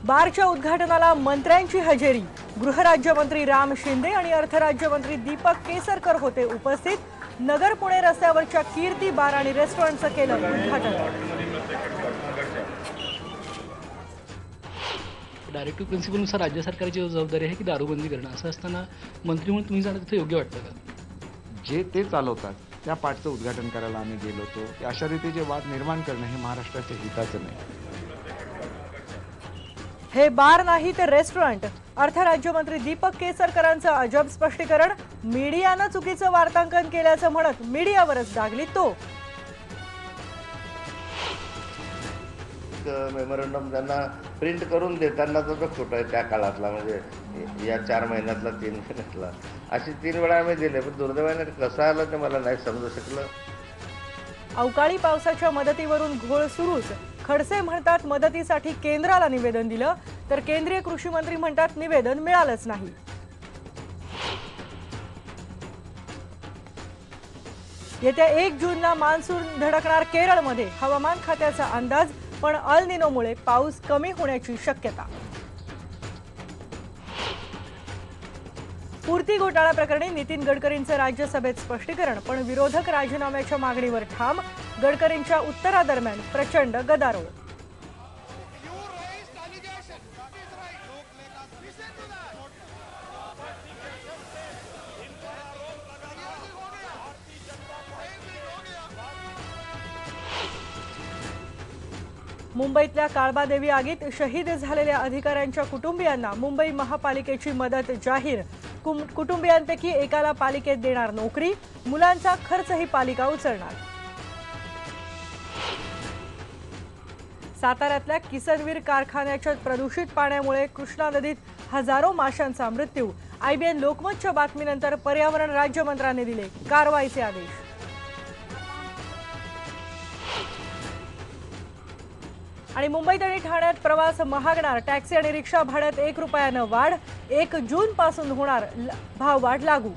बारच्या उद्घाटनाला मंत्र्यांची हजेरी। गृहराज्यमंत्री राम शिंदे आणि अर्थराज्यमंत्री दीपक केसरकर होते उपस्थित। नगर पुणे रस्त्यावरच्या कीर्ती बार आणि रेस्टॉरंटचं केलं उद्घाटन। डायरेक्टिव्ह प्रिन्सिपलनुसार राज्य सरकारची जबाबदारी आहे की दारूबंदी करणं, असं असताना मंत्री म्हणून तुम्ही जाणं तिथे योग्य वाटतं का? जे ते चालवतात त्या पाठचं उद्घाटन करायला आम्ही गेलो होतो। अशा रीतीचे वाद निर्माण करणं हे महाराष्ट्राच्या हिताचं नाही। हे बार नाही तर रेस्टॉरंट। अर्थराज्यमंत्री दीपक केसरकरांचं अजब स्पष्टीकरण। मीडियानं चुकीचं वार्तांकन केल्याचं म्हणत मीडियावरच डागली तो। मेमोरंडम त्यांना प्रिंट करून देताना तो फोटो आहे त्या काळातला, म्हणजे या 4 महिन्यातला 3 महिन्यातला, अशी 3 वेळा आम्ही दिले, पण दुर्दैवाने कसं आलं ते मला नाही समजू शकलं। अवकाळी पावसाच्या मदतीवरून घोळ सुरूच। खडसे म्हणतात मदतीसाठी केंद्राला निवेदन दिलं, तर केंद्रीय कृषी मंत्री म्हणतात निवेदन मिळालंच नाही। येत्या 1 जूनला मान्सून धडकणार केरळमध्ये, हवामान खात्याचा अंदाज। पण अल निनोमुळे पाऊस कमी होण्याची शक्यता। पूर्ती घोटाळा प्रकरणी नितीन गडकरींचं राज्यसभेत स्पष्टीकरण, पण विरोधक राजीनाम्याच्या मागणीवर ठाम। गडकरींच्या उत्तरादरम्यान प्रचंड गदारोळ। मुंबईतल्या काळबादेवी आगीत शहीद झालेल्या अधिकाऱ्यांच्या कुटुंबियांना मुंबई महापालिकेची मदत जाहीर। कुटुंबियांपैकी एकाला पालिकेत देणार नोकरी, मुलांचा खर्चही पालिका उचलणार। साताऱ्यातल्या किसनवीर कारखान्याच्या प्रदूषित पाण्यामुळे कृष्णा नदीत हजारो माशांचा मृत्यू। IBN लोकमतच्या बातमीनंतर पर्यावरण राज्यमंत्र्यांनी दिले कारवाईचे आदेश। आणि मुंबईत आणि ठाण्यात प्रवास महागणार। टॅक्सी आणि रिक्षा भाड्यात 1 रुपयानं वाढ। 1 जून पासून होणार भाववाढ लागू।